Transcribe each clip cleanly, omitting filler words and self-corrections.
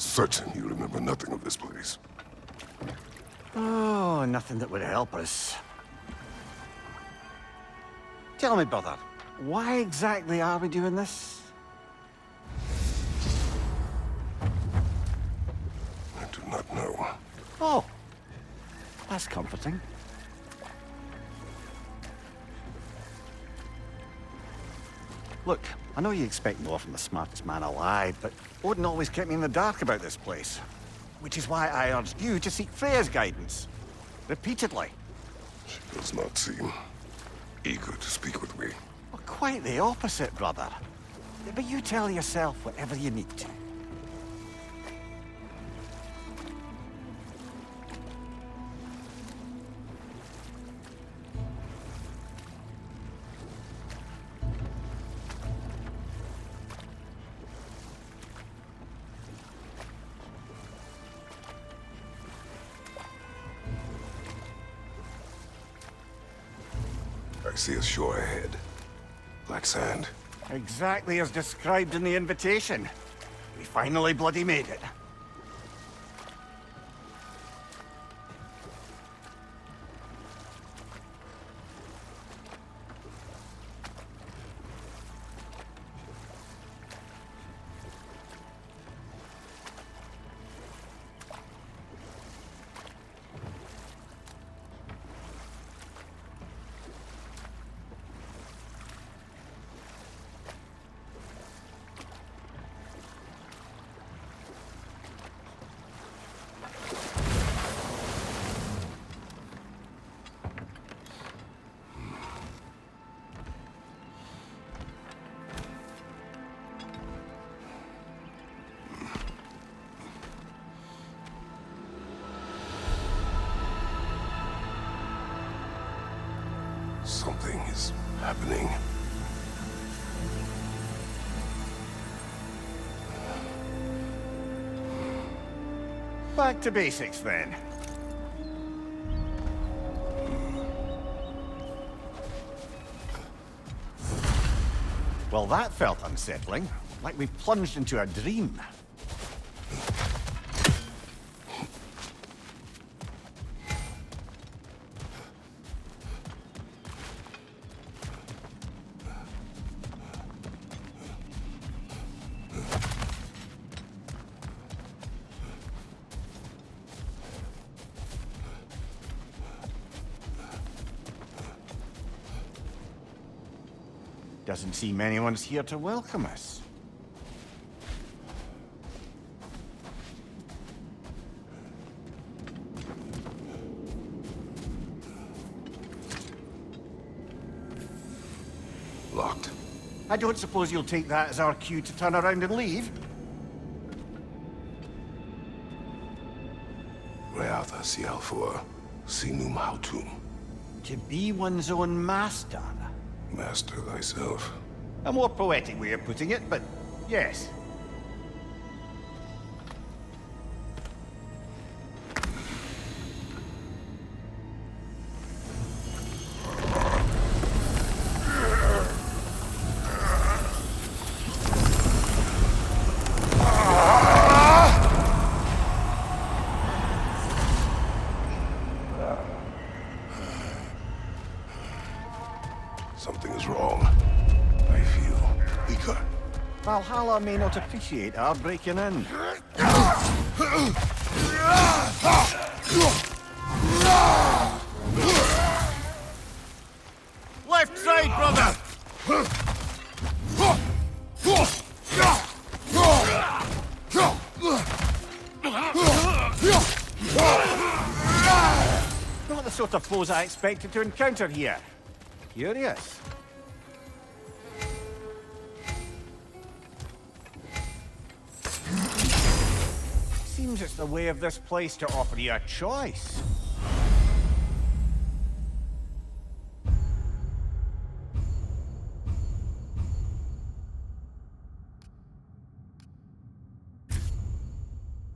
certain you remember nothing of this place. Oh, nothing that would help us. Tell me, brother, why exactly are we doing this? I do not know. Oh, that's comforting. Look, I know you expect more from the smartest man alive, but Odin always kept me in the dark about this place. Which is why I urged you to seek Freya's guidance. Repeatedly. She does not seem eager to speak with me. Well, quite the opposite, brother. But you tell yourself whatever you need to. I see a shore ahead. Black sand. Exactly as described in the invitation. We finally bloody made it. Something is happening. Back to basics, then. Well, that felt unsettling. Like we plunged into a dream. Doesn't seem anyone's here to welcome us. Locked. I don't suppose you'll take that as our cue to turn around and leave? Reatha Sialfur, Sinum Hautum. To be one's own master. Master thyself. A more poetic way of putting it, but yes. Something is wrong. I feel weaker. Valhalla may not appreciate our breaking in. Left side, brother! Not the sort of foes I expected to encounter here. Curious. Seems it's the way of this place to offer you a choice.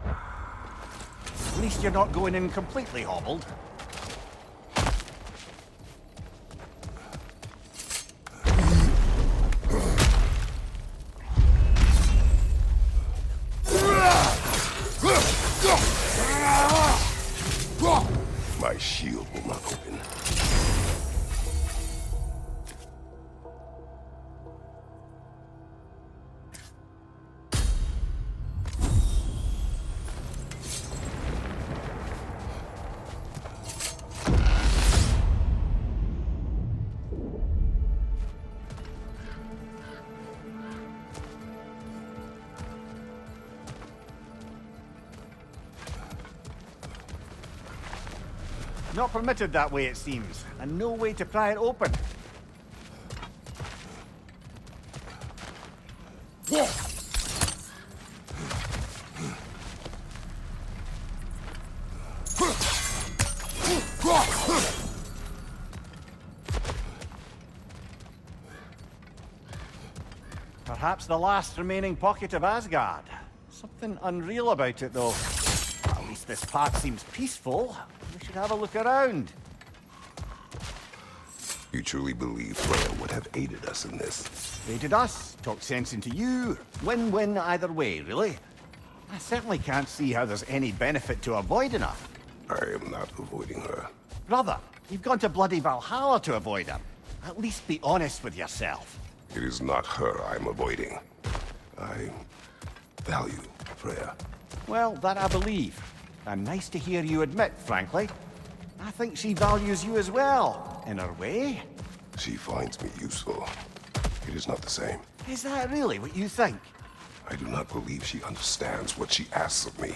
At least you're not going in completely hobbled. My shield will not open. Not permitted that way, it seems, and no way to pry it open. Perhaps the last remaining pocket of Asgard. Something unreal about it, though. At least this path seems peaceful. We should have a look around. You truly believe Freya would have aided us in this? Aided us, talked sense into you. Win-win either way, really. I certainly can't see how there's any benefit to avoiding her. I am not avoiding her. Brother, you've gone to bloody Valhalla to avoid her. At least be honest with yourself. It is not her I'm avoiding. I value Freya. Well, that I believe. And nice to hear you admit, frankly. I think she values you as well, in her way. She finds me useful. It is not the same. Is that really what you think? I do not believe she understands what she asks of me.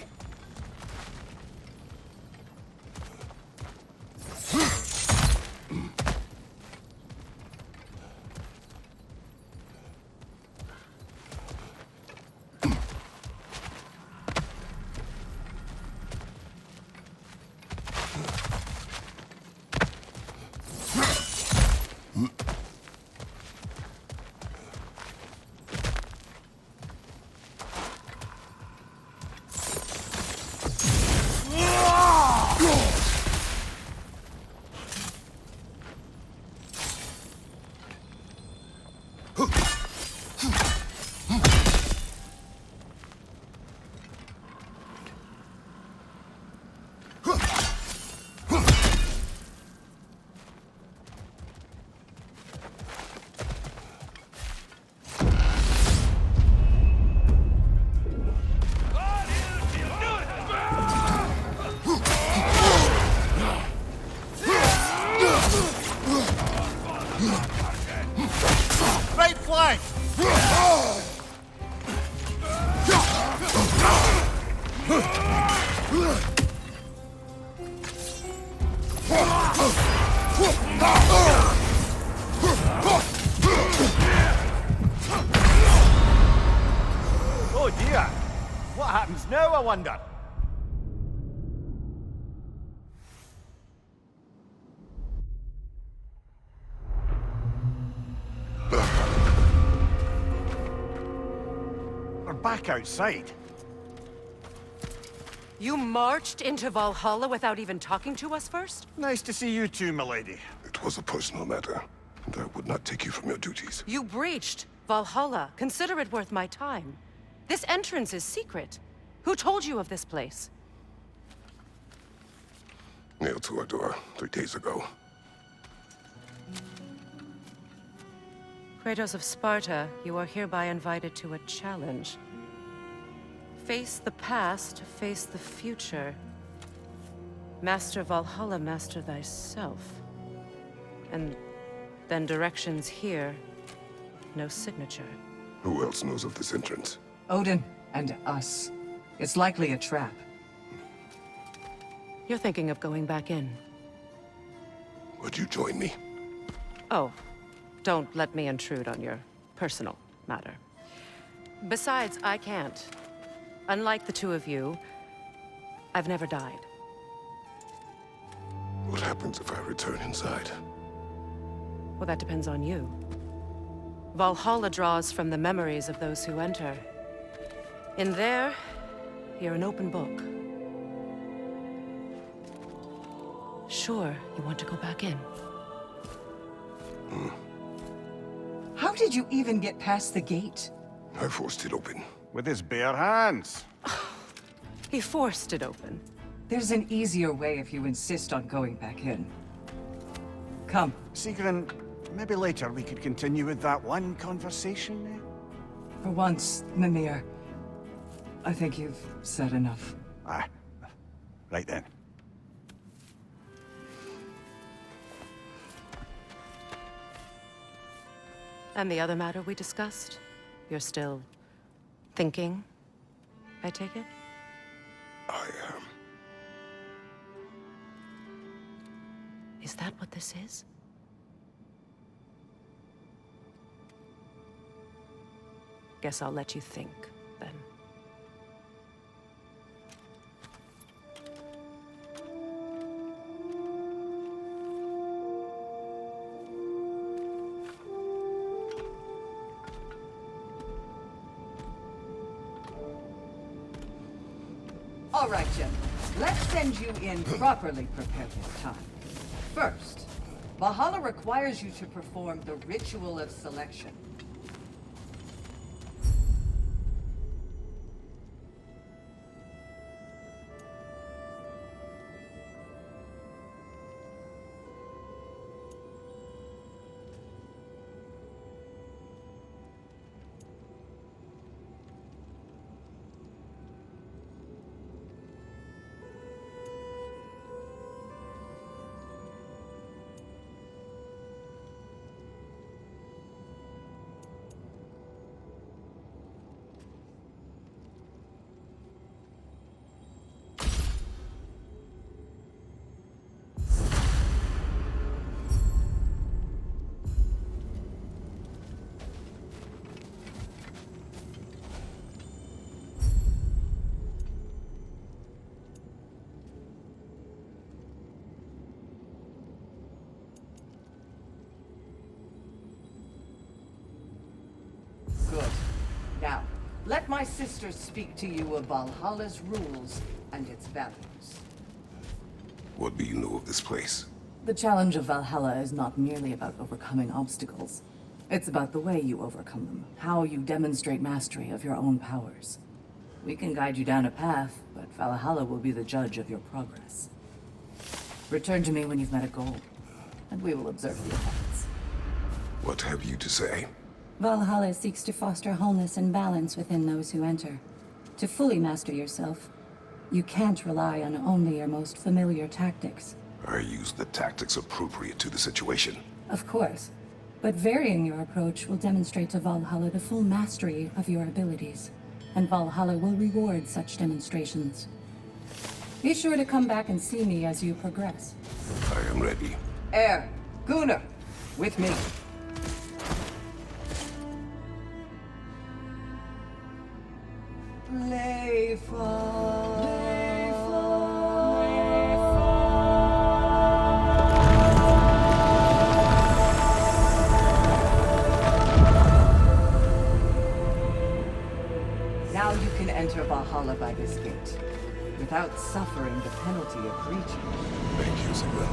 Right flank! Oh dear! What happens now, I wonder? We're back outside. You marched into Valhalla without even talking to us first? Nice to see you too, milady. It was a personal matter, and I would not take you from your duties. You breached Valhalla. Consider it worth my time. This entrance is secret. Who told you of this place? Nailed to our door 3 days ago. Kratos of Sparta, you are hereby invited to a challenge. Face the past, face the future. Master Valhalla, master thyself. And then directions here, no signature. Who else knows of this entrance? Odin and us. It's likely a trap. You're thinking of going back in. Would you join me? Oh, don't let me intrude on your personal matter. Besides, I can't. Unlike the two of you, I've never died. What happens if I return inside? Well, that depends on you. Valhalla draws from the memories of those who enter. In there, you're an open book. Sure, you want to go back in. How did you even get past the gate? I forced it open. With his bare hands. He forced it open. There's an easier way if you insist on going back in. Come. Sigrun, maybe later we could continue with that one conversation, eh? For once, Mimir, I think you've said enough. Aye. Right then. And the other matter we discussed? You're still thinking, I take it? I am. Is that what this is? Guess I'll let you think, then. All right, Jim. Let's send you in properly prepared this time. First, Valhalla requires you to perform the Ritual of Selection. Good. Now, let my sister speak to you of Valhalla's rules and its values. What do you know of this place? The challenge of Valhalla is not merely about overcoming obstacles. It's about the way you overcome them, how you demonstrate mastery of your own powers. We can guide you down a path, but Valhalla will be the judge of your progress. Return to me when you've met a goal, and we will observe the effects. What have you to say? Valhalla seeks to foster wholeness and balance within those who enter. To fully master yourself, you can't rely on only your most familiar tactics. I use the tactics appropriate to the situation. Of course, but varying your approach will demonstrate to Valhalla the full mastery of your abilities, and Valhalla will reward such demonstrations. Be sure to come back and see me as you progress. I am ready. Gunnar, with me. Now you can enter Valhalla by this gate, without suffering the penalty of breaching. Thank you, Sigrun.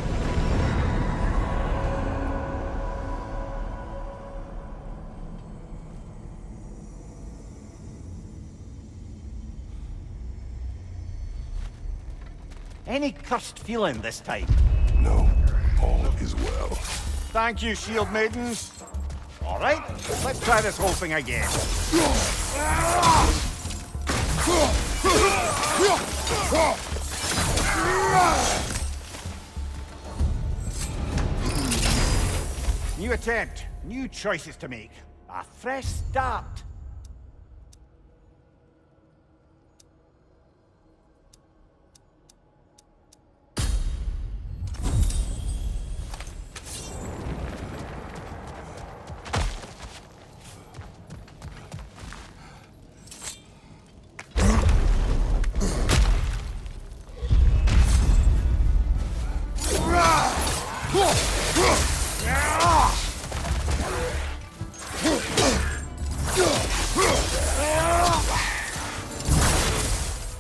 Any cursed feeling this time? No, all is well. Thank you, shield maidens. All right, let's try this whole thing again. New attempt, new choices to make. A fresh start.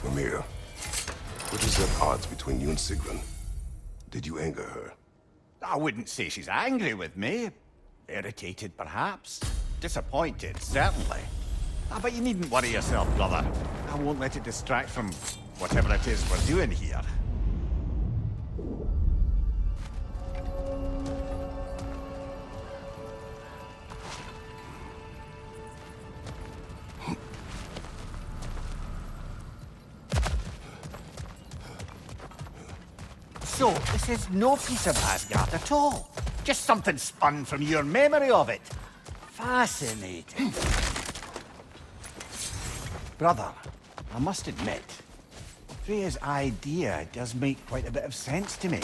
Mimir, what is the odds between you and Sigrun? Did you anger her? I wouldn't say she's angry with me. Irritated, perhaps. Disappointed, certainly. But you needn't worry yourself, brother. I won't let it distract from whatever it is we're doing here. So, this is no piece of Asgard at all. Just something spun from your memory of it. Fascinating. Brother, I must admit, Freya's idea does make quite a bit of sense to me.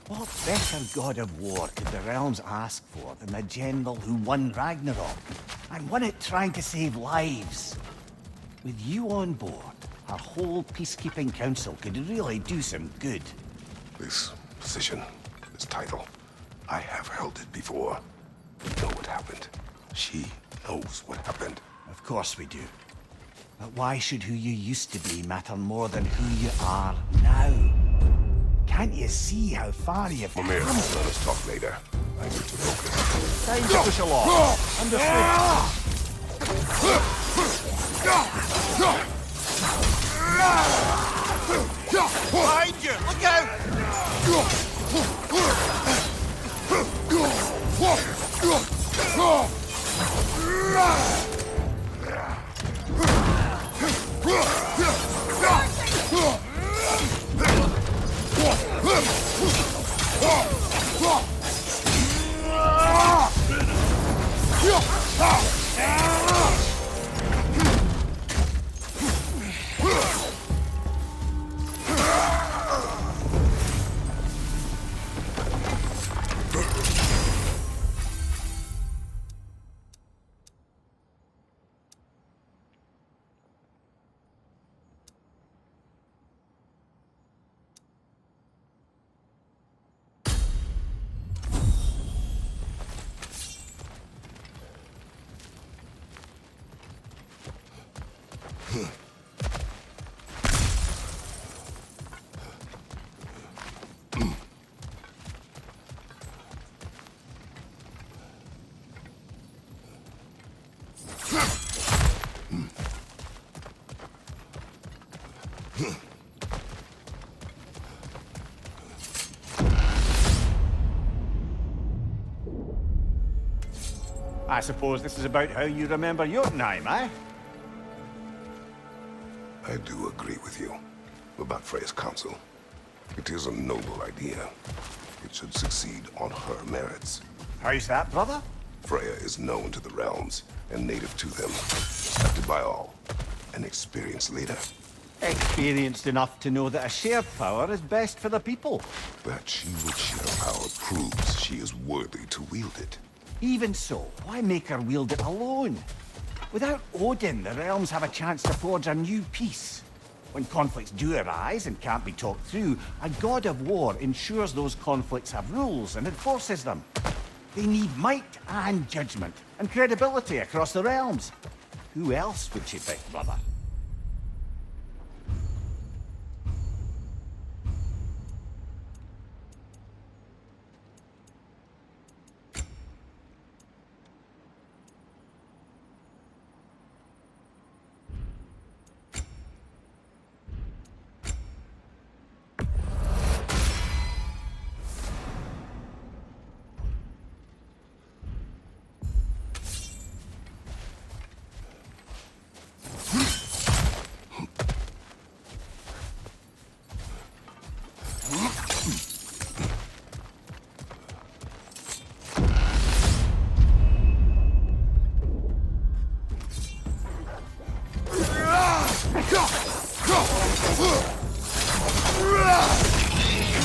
What better god of war could the realms ask for than the general who won Ragnarok, and won it trying to save lives? With you on board, our whole peacekeeping council could really do some good. This position, this title, I have held it before. We know what happened. She knows what happened. Of course we do. But why should who you used to be matter more than who you are now? Can't you see how far you've come? Mimir, let us talk later. I need to focus. Time to push along. Understood. Behind you! Look out! I suppose this is about how you remember Jotunheim, eh? I do agree with you about Freya's council. It is a noble idea. It should succeed on her merits. How's that, brother? Freya is known to the realms and native to them, respected by all, an experienced leader. Experienced enough to know that a shared power is best for the people. That she would share power proves she is worthy to wield it. Even so, why make her wield it alone? Without Odin, the realms have a chance to forge a new peace. When conflicts do arise and can't be talked through, a god of war ensures those conflicts have rules and enforces them. They need might and judgment, and credibility across the realms. Who else would she pick, brother?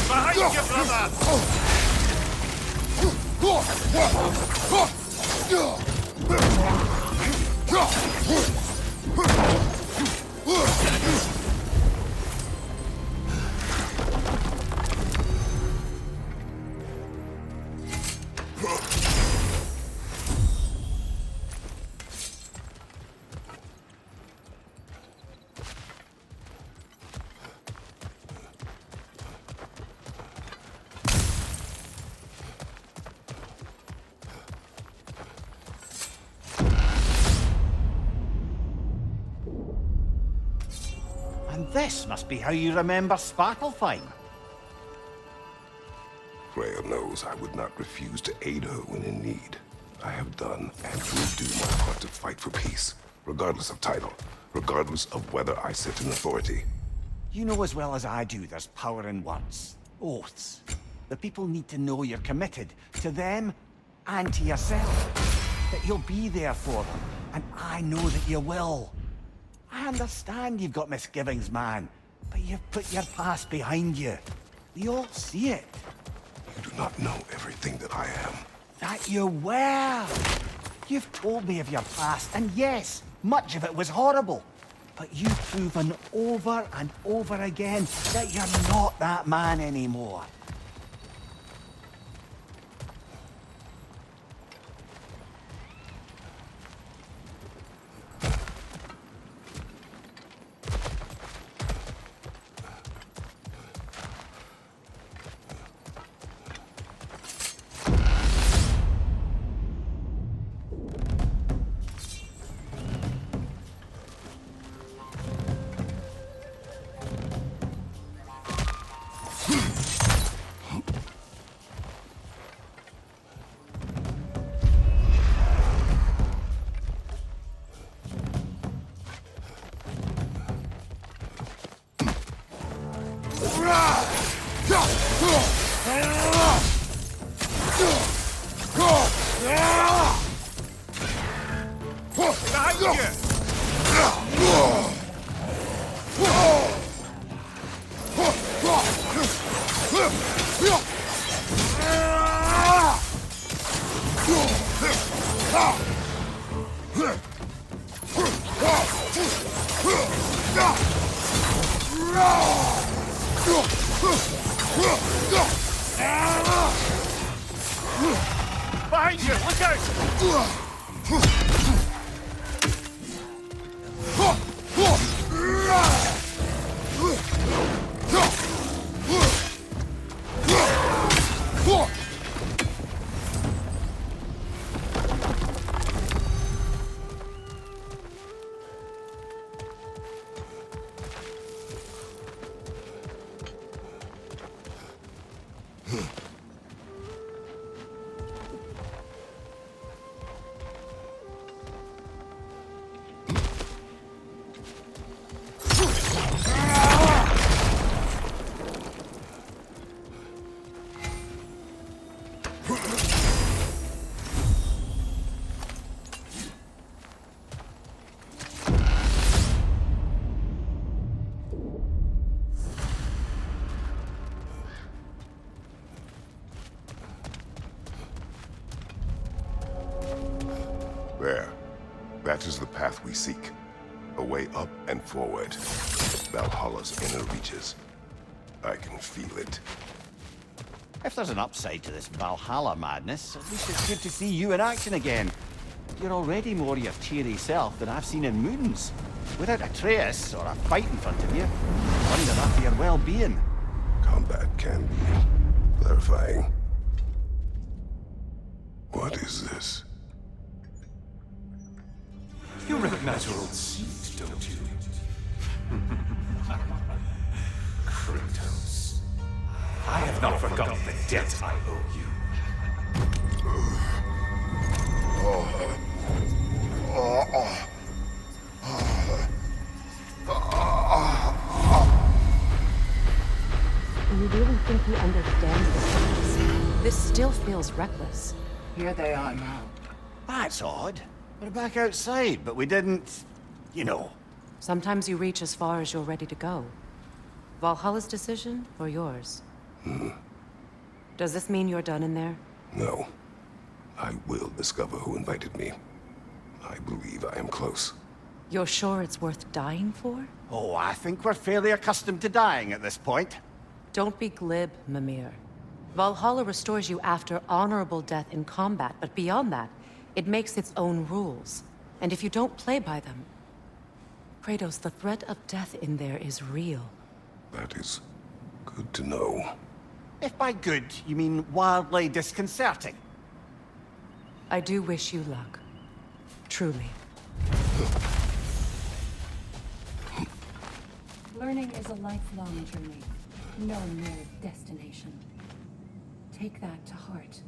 Behind you, And this must be how you remember Svartalfheim. Freya knows I would not refuse to aid her when in need. I have done and will do my part to fight for peace, regardless of title, regardless of whether I sit in authority. You know as well as I do there's power in words. oaths. The people need to know you're committed to them and to yourself. That you'll be there for them, and I know that you will. I understand you've got misgivings, man, but you've put your past behind you. We all see it. You do not know everything that I am. That you were. You've told me of your past, and yes, much of it was horrible. But you've proven over and over again that you're not that man anymore. Behind you! Look out! There. That is the path we seek. A way up and forward. Valhalla's inner reaches. I can feel it. If there's an upside to this Valhalla madness, at least it's good to see you in action again. You're already more your cheery self than I've seen in moons. Without Atreus or a fight in front of you, I wonder after your well-being. Combat can be clarifying. What is this? You recognize your old seat, don't you? Kratos. I have not forgotten the debt I owe you. Do you really think he understands this? This still feels reckless. Here they are now. That's odd. We're back outside, but we didn't... you know. Sometimes you reach as far as you're ready to go. Valhalla's decision, or yours? Does this mean you're done in there? No. I will discover who invited me. I believe I am close. You're sure it's worth dying for? Oh, I think we're fairly accustomed to dying at this point. Don't be glib, Mimir. Valhalla restores you after honorable death in combat, but beyond that, it makes its own rules. And if you don't play by them... Kratos, the threat of death in there is real. That is good to know. If by good, you mean wildly disconcerting. I do wish you luck. Truly. Learning is a lifelong journey, no mere destination. Take that to heart.